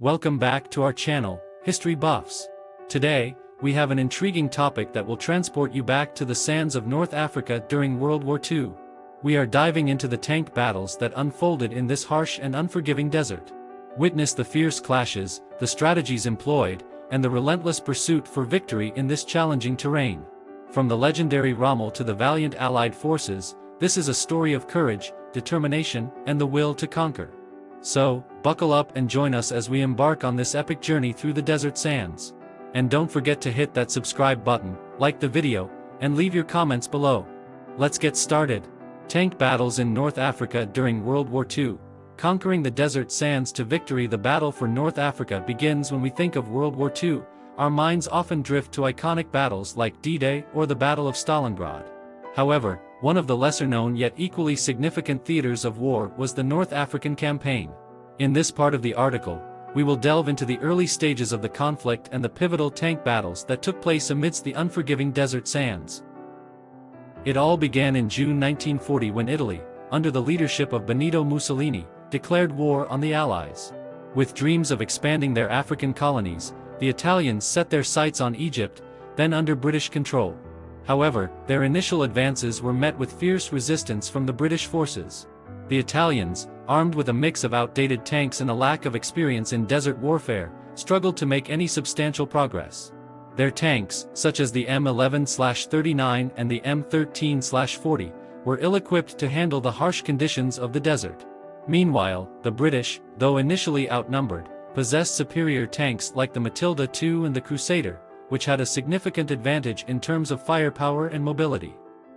Welcome back to our channel, History Buffs. Today, we have an intriguing topic that will transport you back to the sands of North Africa during World War II. We are diving into the tank battles that unfolded in this harsh and unforgiving desert. Witness the fierce clashes, the strategies employed, and the relentless pursuit for victory in this challenging terrain. From the legendary Rommel to the valiant Allied forces, this is a story of courage, determination, and the will to conquer. So, buckle up and join us as we embark on this epic journey through the desert sands. And don't forget to hit that subscribe button, like the video, and leave your comments below. Let's get started. Tank battles in North Africa during World War II. Conquering the desert sands to victory. The battle for North Africa begins when we think of World War II. Our minds often drift to iconic battles like D-Day or the Battle of Stalingrad. However, one of the lesser-known yet equally significant theaters of war was the North African Campaign. In this part of the article, we will delve into the early stages of the conflict and the pivotal tank battles that took place amidst the unforgiving desert sands. It all began in June 1940 when Italy, under the leadership of Benito Mussolini, declared war on the Allies. With dreams of expanding their African colonies, the Italians set their sights on Egypt, then under British control. However, their initial advances were met with fierce resistance from the British forces. The Italians, armed with a mix of outdated tanks and a lack of experience in desert warfare, struggled to make any substantial progress. Their tanks, such as the M11/39 and the M13/40, were ill-equipped to handle the harsh conditions of the desert. Meanwhile, the British, though initially outnumbered, possessed superior tanks like the Matilda II and the Crusader, which had a significant advantage in terms of firepower and mobility.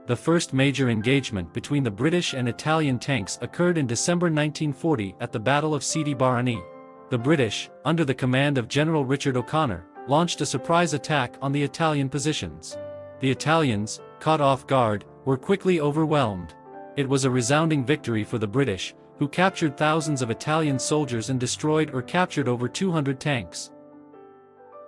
The first major engagement between the British and Italian tanks occurred in December 1940 at the Battle of Sidi Barrani. The British, under the command of General Richard O'Connor, launched a surprise attack on the Italian positions. The Italians, caught off guard, were quickly overwhelmed. It was a resounding victory for the British, who captured thousands of Italian soldiers and destroyed or captured over 200 tanks.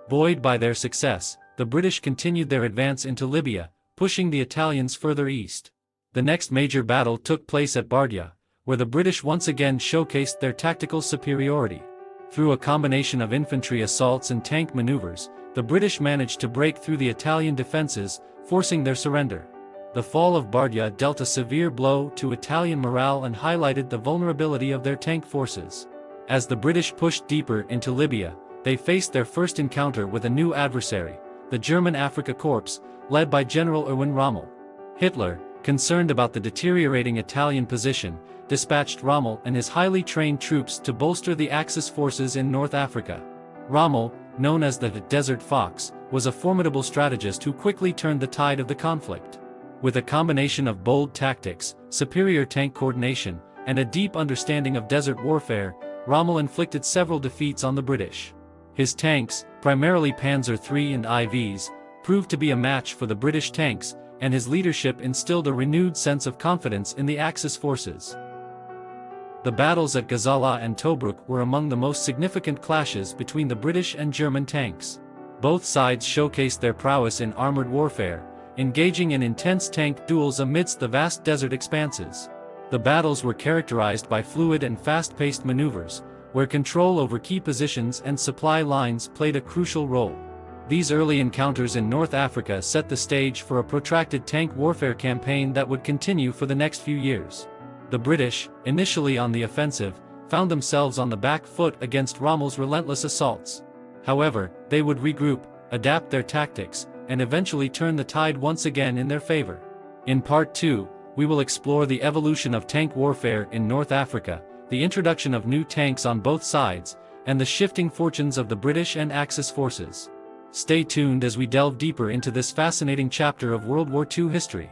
Buoyed by their success, the British continued their advance into Libya, pushing the Italians further east. The next major battle took place at Bardia, where the British once again showcased their tactical superiority. Through a combination of infantry assaults and tank maneuvers, the British managed to break through the Italian defenses, forcing their surrender. The fall of Bardia dealt a severe blow to Italian morale and highlighted the vulnerability of their tank forces. As the British pushed deeper into Libya, they faced their first encounter with a new adversary, the German Afrika Korps, led by General Erwin Rommel. Hitler, concerned about the deteriorating Italian position, dispatched Rommel and his highly trained troops to bolster the Axis forces in North Africa. Rommel, known as the Desert Fox, was a formidable strategist who quickly turned the tide of the conflict. With a combination of bold tactics, superior tank coordination, and a deep understanding of desert warfare, Rommel inflicted several defeats on the British. His tanks, primarily Panzer III and IVs, proved to be a match for the British tanks, and his leadership instilled a renewed sense of confidence in the Axis forces. The battles at Gazala and Tobruk were among the most significant clashes between the British and German tanks. Both sides showcased their prowess in armored warfare, engaging in intense tank duels amidst the vast desert expanses. The battles were characterized by fluid and fast-paced maneuvers, where control over key positions and supply lines played a crucial role. These early encounters in North Africa set the stage for a protracted tank warfare campaign that would continue for the next few years. The British, initially on the offensive, found themselves on the back foot against Rommel's relentless assaults. However, they would regroup, adapt their tactics, and eventually turn the tide once again in their favor. In Part 2, we will explore the evolution of tank warfare in North Africa, the introduction of new tanks on both sides, and the shifting fortunes of the British and Axis forces. Stay tuned as we delve deeper into this fascinating chapter of World War II history.